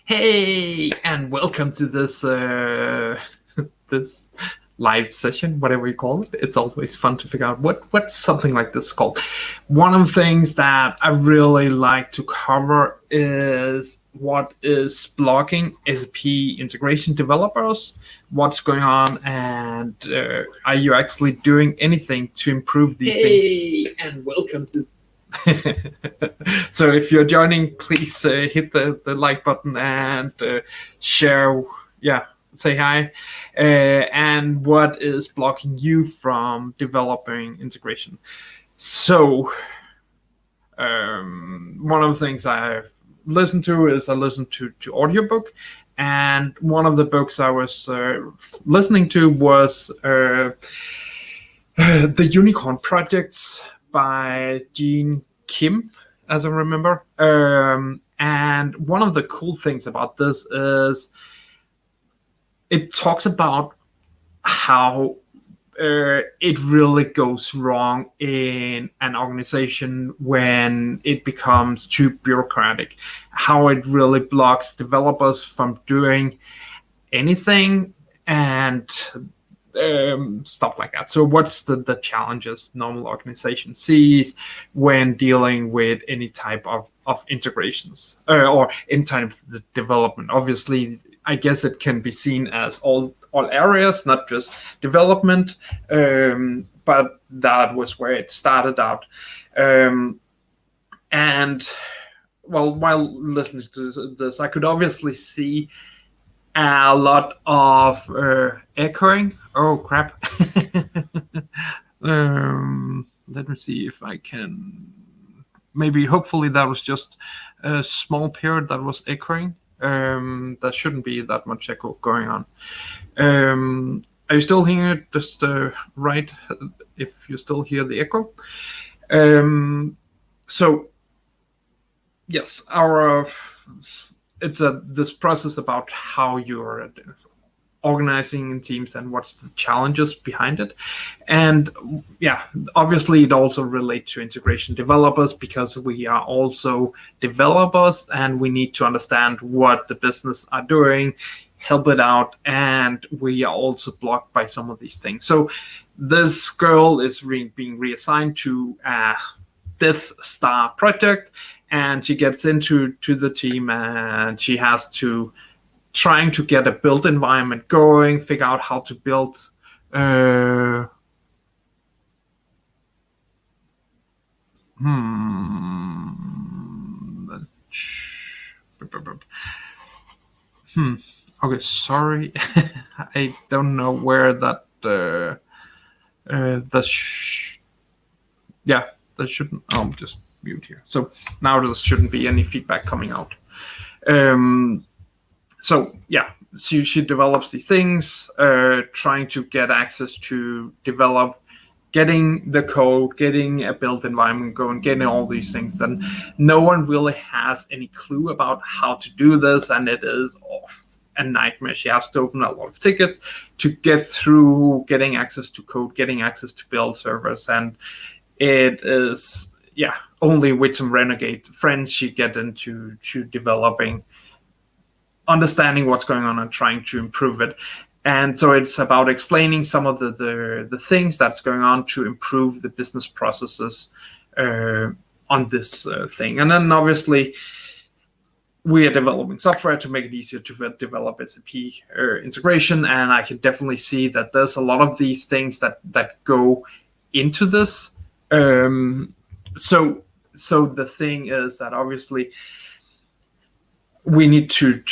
Hey, and welcome to this this live session, whatever you call it. It's always fun to figure out what's something like this called. One of the things that I really like to cover is what is blocking SAP integration developers, what's going on, and are you actually doing anything to improve these things? Hey, and welcome to so if you're joining, please hit the like button and share, say hi. And what is blocking you from developing integration? So one of the things I listen to is I listen to audiobook, and one of the books I was listening to was The Unicorn Projects by Gene Kim, as I remember. And one of the cool things about this is it talks about how it really goes wrong in an organization when it becomes too bureaucratic, how it really blocks developers from doing anything and stuff like that. So what's the challenges normal organization sees when dealing with any type of integrations or any type of development? Obviously, I guess it can be seen as all areas, not just development, but that was where it started out. And well, while listening to this, I could obviously see a lot of echoing. Oh crap. Let me see if I can, hopefully that was just a small period that was echoing. There shouldn't be that much echo going on. Are you still hearing it? Just right if you still hear the echo. So yes, it's this process about how you're organizing in teams and what's the challenges behind it. And yeah, obviously it also relates to integration developers, because we are also developers and we need to understand what the business are doing, help it out, and we are also blocked by some of these things. So this girl is being reassigned to a Death Star project, and she gets into the team, and she has to trying to get a build environment going, figure out how to build okay, sorry. I don't know where that that shouldn't. I'll just mute here. So now there shouldn't be any feedback coming out. So yeah, she develops these things, trying to get access to develop, getting the code, getting a build environment going, getting all these things. And no one really has any clue about how to do this, and it is a nightmare. She has to open a lot of tickets to get through getting access to code, getting access to build servers, and it is only with some renegade friends she get into developing, understanding what's going on and trying to improve it. And so it's about explaining some of the things that's going on to improve the business processes on this thing. And then obviously we are developing software to make it easier to develop SAP integration, and I can definitely see that there's a lot of these things that go into this. So the thing is that obviously we need to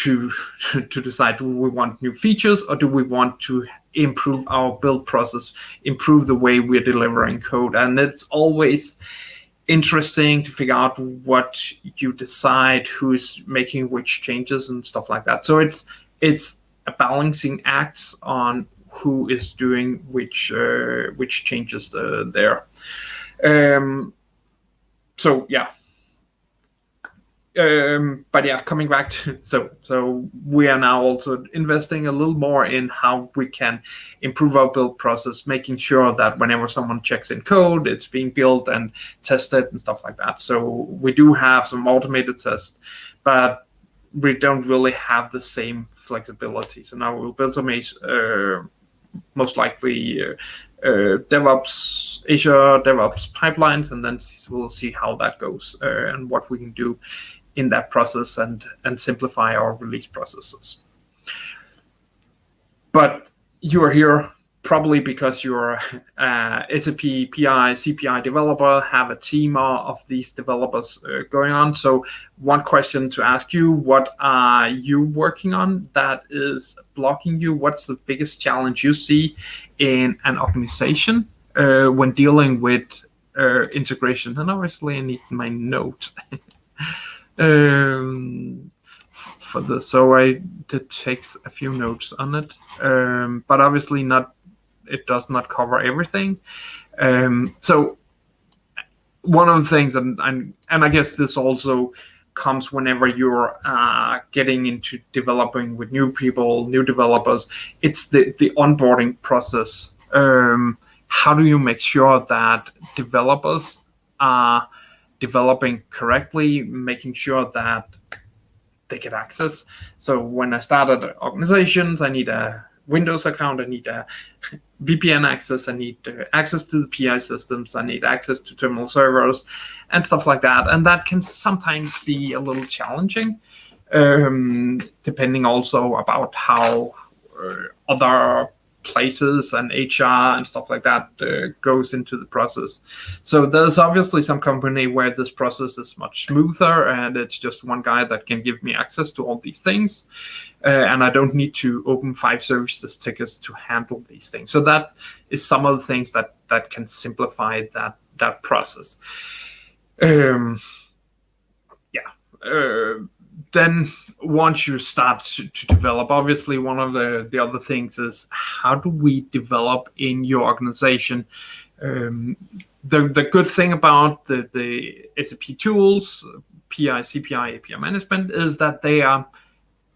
decide, do we want new features or do we want to improve our build process, improve the way we're delivering code? And it's always interesting to figure out what you decide, who's making which changes and stuff like that. So it's a balancing act on who is doing which changes there. So yeah. But yeah, coming back to so we are now also investing a little more in how we can improve our build process, making sure that whenever someone checks in code, it's being built and tested and stuff like that. So we do have some automated tests, but we don't really have the same flexibility. So now we'll build some most likely DevOps, Azure DevOps pipelines, and then we'll see how that goes and what we can do in that process and simplify our release processes. But you are here probably because you're SAP PI, CPI developer, have a team of these developers going on. So one question to ask you, what are you working on that is blocking you? What's the biggest challenge you see in an organization when dealing with integration? And obviously I need my note for this. So I did take a few notes on it, but obviously it does not cover everything. So one of the things, and I guess this also comes whenever you're getting into developing with new people, new developers, it's the onboarding process. How do you make sure that developers are developing correctly, making sure that they get access? So when I started organizations, I need a Windows account, I need a VPN access, I need access to the PI systems, I need access to terminal servers and stuff like that. And that can sometimes be a little challenging, depending also about how other places and HR and stuff like that goes into the process. So there's obviously some company where this process is much smoother and it's just one guy that can give me access to all these things. And I don't need to open 5 services tickets to handle these things. So that is some of the things that can simplify that process. Then once you start to develop, obviously one of the other things is, how do we develop in your organization? The good thing about the SAP tools, PI, CPI, API management, is that they are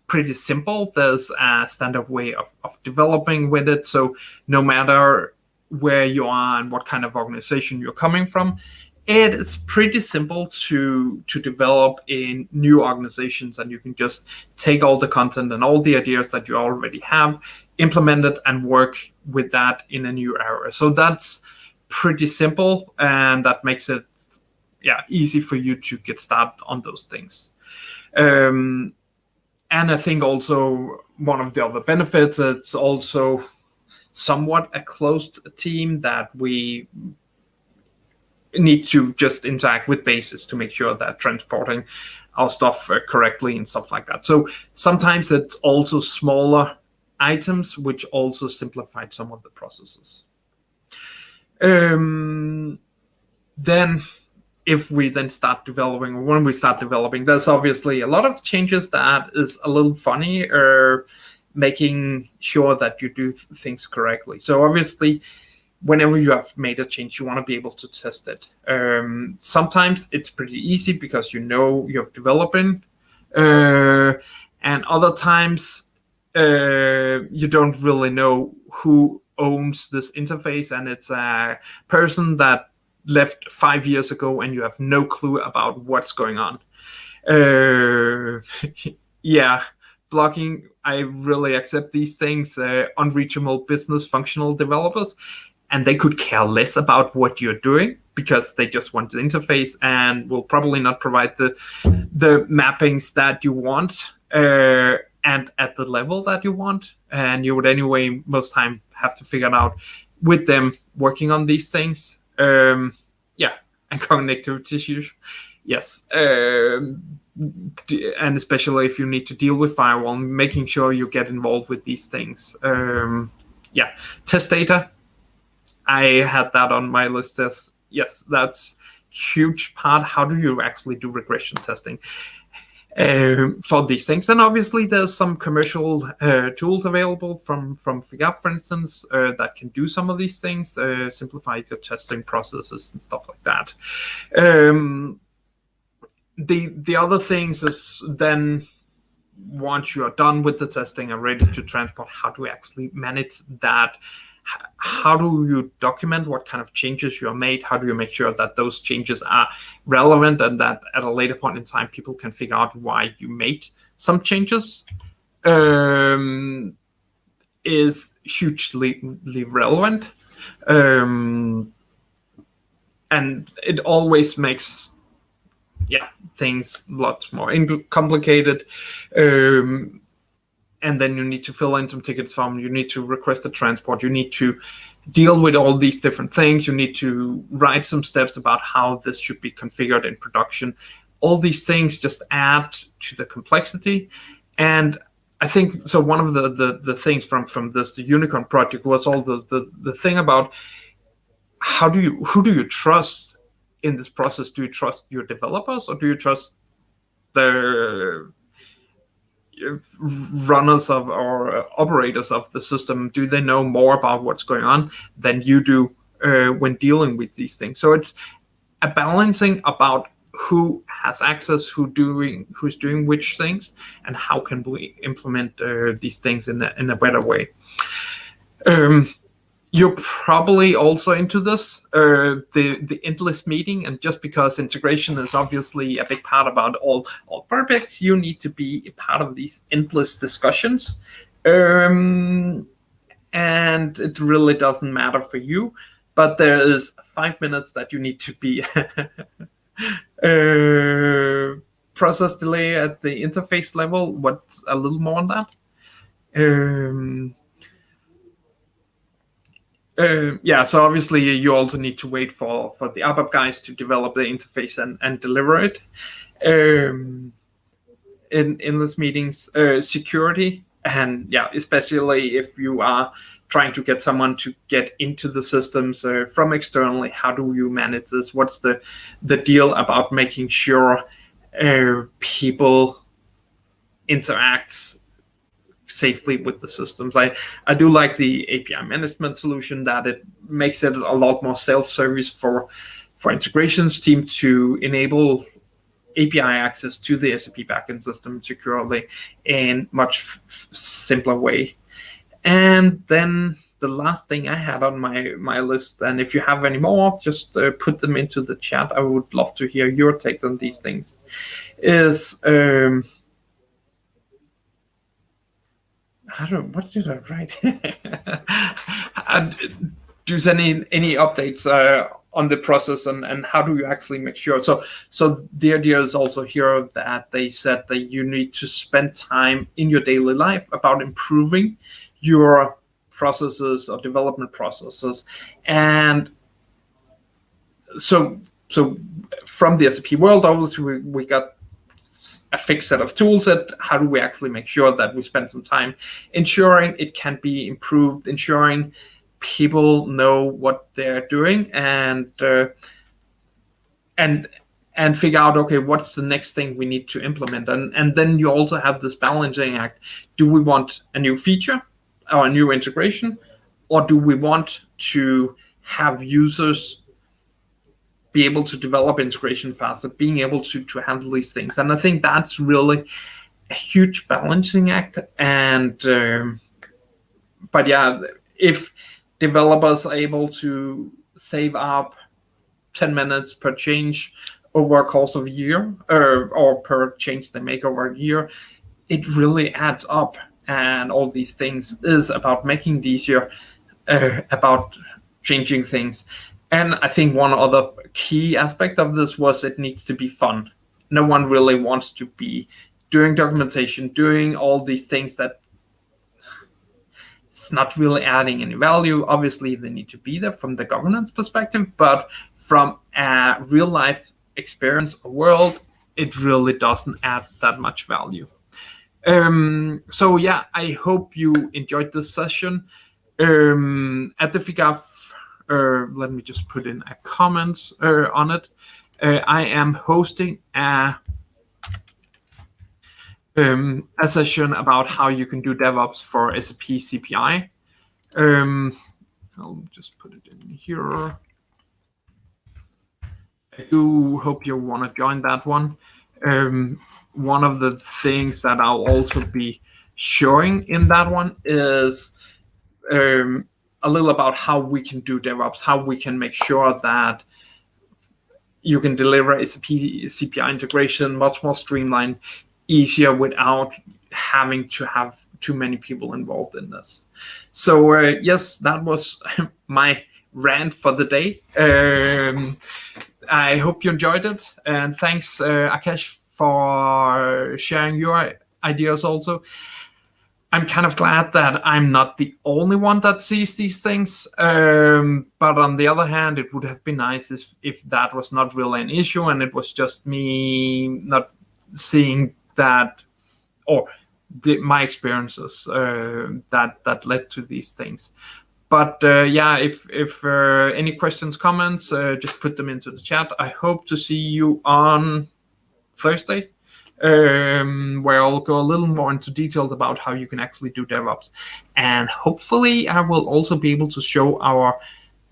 pretty simple. There's a standard way of developing with it. So no matter where you are and what kind of organization you're coming from, it is pretty simple to develop in new organizations, and you can just take all the content and all the ideas that you already have, implement it, and work with that in a new area. So that's pretty simple, and that makes it easy for you to get started on those things. And I think also one of the other benefits, it's also somewhat a closed team that we need to just interact with bases to make sure that transporting our stuff correctly and stuff like that. So sometimes it's also smaller items, which also simplified some of the processes. Then if we then start developing, or when we start developing, there's obviously a lot of changes that is a little funny, making sure that you do things correctly. So obviously, whenever you have made a change, you want to be able to test it. Sometimes it's pretty easy because you're developing, and other times you don't really know who owns this interface, and it's a person that left 5 years ago and you have no clue about what's going on. Blocking, I really accept these things. Unreachable business functional developers, and they could care less about what you're doing because they just want the interface and will probably not provide the mappings that you want and at the level that you want. And you would anyway most time have to figure it out with them working on these things. And connectivity issues. Yes. And especially if you need to deal with firewall, making sure you get involved with these things. Test data. I had that on my list as, yes, that's huge part. How do you actually do regression testing for these things? And obviously there's some commercial tools available from FIGAF, for instance, that can do some of these things, simplify your testing processes and stuff like that. The other things is then, once you are done with the testing and ready to transport, how do we actually manage that? how do you document what kind of changes you have made? How do you make sure that those changes are relevant and that at a later point in time people can figure out why you made some changes? Is hugely relevant. And it always makes things a lot more complicated. And then you need to fill in some tickets form, you need to request a transport, you need to deal with all these different things, you need to write some steps about how this should be configured in production. All these things just add to the complexity. And I think so one of the things from this the Unicorn project was all the thing about who do you trust in this process? Do you trust your developers, or do you trust the runners of or operators of the system? Do they know more about what's going on than you do when dealing with these things? So it's a balancing about who has access, who's doing which things, and how can we implement these things in a better way. You're probably also into this, the endless meeting, and just because integration is obviously a big part about all projects, you need to be a part of these endless discussions. And it really doesn't matter for you, but there is 5 minutes that you need to be process delay at the interface level. What's a little more on that? So obviously you also need to wait for the ABAP guys to develop the interface and deliver it. In these meetings, security, and especially if you are trying to get someone to get into the systems from externally, how do you manage this? What's the deal about making sure people interact safely with the systems? I do like the API management solution, that it makes it a lot more self-service for integrations team to enable API access to the SAP backend system securely in much simpler way. And then the last thing I had on my list, and if you have any more, just put them into the chat. I would love to hear your take on these things. Is what did I write? Does any updates on the process, and how do you actually make sure? So the idea is also here that they said that you need to spend time in your daily life about improving your processes or development processes. And so from the SAP world, obviously we got a fixed set of tools. That how do we actually make sure that we spend some time ensuring it can be improved, ensuring people know what they're doing, and figure out, okay, what's the next thing we need to implement. And then you also have this balancing act. Do we want a new feature or a new integration, or do we want to have users be able to develop integration faster, being able to handle these things? And I think that's really a huge balancing act. And but yeah, if developers are able to save up 10 minutes per change over a course of a year, or per change they make over a year, it really adds up. And all these things is about making it easier, about changing things. And I think one other key aspect of this was it needs to be fun. No one really wants to be doing documentation, doing all these things that it's not really adding any value. Obviously, they need to be there from the governance perspective, but from a real life experience or world, it really doesn't add that much value. So yeah, I hope you enjoyed this session. At the FIGAF, let me just put in a comment on it. I am hosting a session about how you can do DevOps for SAP CPI. I'll just put it in here. I do hope you want to join that one. One of the things that I'll also be showing in that one is a little about how we can do DevOps, how we can make sure that you can deliver SAP CPI integration much more streamlined, easier, without having to have too many people involved in this. So yes, that was my rant for the day. I hope you enjoyed it, and thanks Akash for sharing your ideas also. I'm kind of glad that I'm not the only one that sees these things. But on the other hand, it would have been nice if that was not really an issue and it was just me not seeing that, or my experiences that led to these things. But yeah, if any questions, comments, just put them into the chat. I hope to see you on Thursday, where I'll go a little more into details about how you can actually do DevOps. And hopefully I will also be able to show our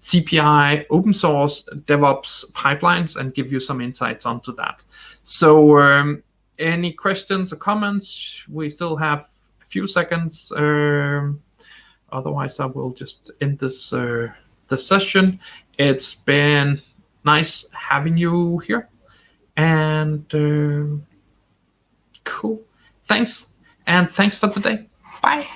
CPI open source DevOps pipelines and give you some insights onto that. So any questions or comments? We still have a few seconds. Otherwise, I will just end this session. It's been nice having you here. And cool. Thanks. And thanks for today. Bye.